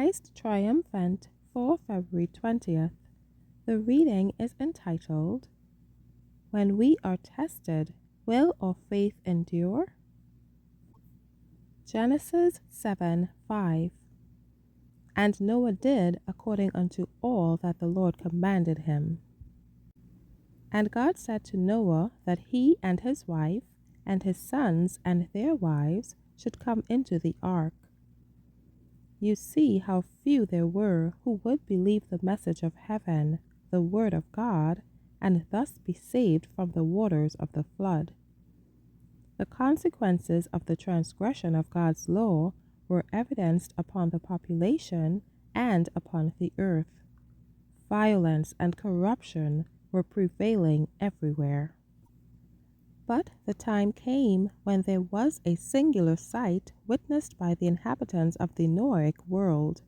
Christ Triumphant for February 20th. The reading is entitled, When We Are Tested, Will Our Faith Endure? Genesis 7:5. And Noah did according unto all that the Lord commanded him. And God said to Noah that he and his wife, and his sons and their wives, should come into the ark. You see how few there were who would believe the message of heaven, the word of God, and thus be saved from the waters of the flood. The consequences of the transgression of God's law were evidenced upon the population and upon the earth. Violence and corruption were prevailing everywhere. But the time came when there was a singular sight witnessed by the inhabitants of the Noahic world.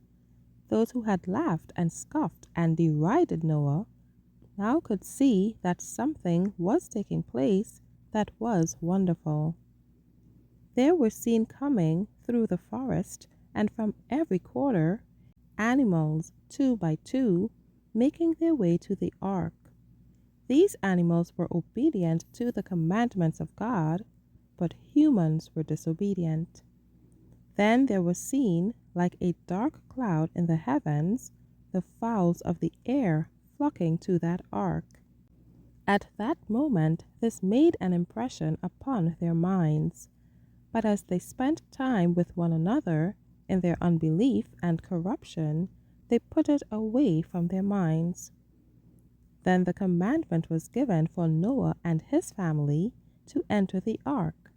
Those who had laughed and scoffed and derided Noah now could see that something was taking place that was wonderful. There were seen coming through the forest and from every quarter animals, 2 by 2, making their way to the ark. These animals were obedient to the commandments of God, but humans were disobedient. Then there was seen, like a dark cloud in the heavens, the fowls of the air flocking to that ark. At that moment this made an impression upon their minds, but as they spent time with one another in their unbelief and corruption, they put it away from their minds. Then the commandment was given for Noah and his family to enter the ark.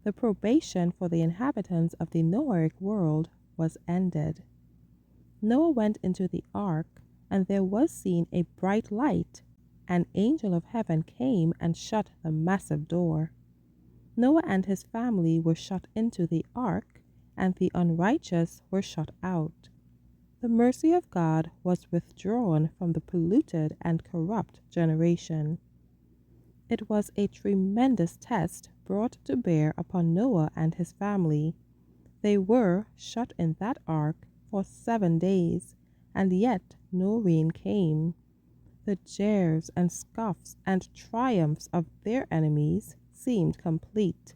The probation for the inhabitants of the Noahic world was ended. Noah went into the ark, and there was seen a bright light. An angel of heaven came and shut the massive door. Noah and his family were shut into the ark, and the unrighteous were shut out. The mercy of God was withdrawn from the polluted and corrupt generation. It was a tremendous test brought to bear upon Noah and his family. They were shut in that ark for 7 days, and yet no rain came. The jeers and scoffs and triumphs of their enemies seemed complete.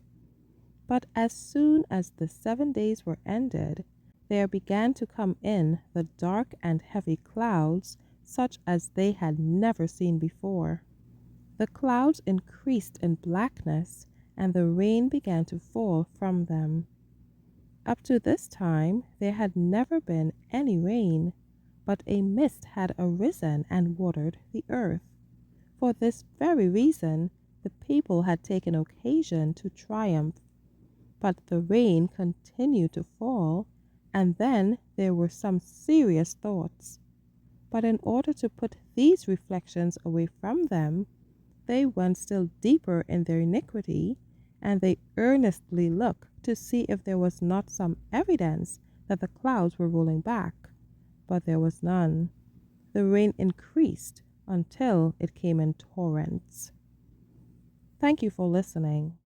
But as soon as the 7 days were ended, there began to come in the dark and heavy clouds, such as they had never seen before. The clouds increased in blackness, and the rain began to fall from them. Up to this time there had never been any rain, but a mist had arisen and watered the earth. For this very reason the people had taken occasion to triumph. But the rain continued to fall, and then there were some serious thoughts. But in order to put these reflections away from them, they went still deeper in their iniquity, and they earnestly looked to see if there was not some evidence that the clouds were rolling back. But there was none. The rain increased until it came in torrents. Thank you for listening.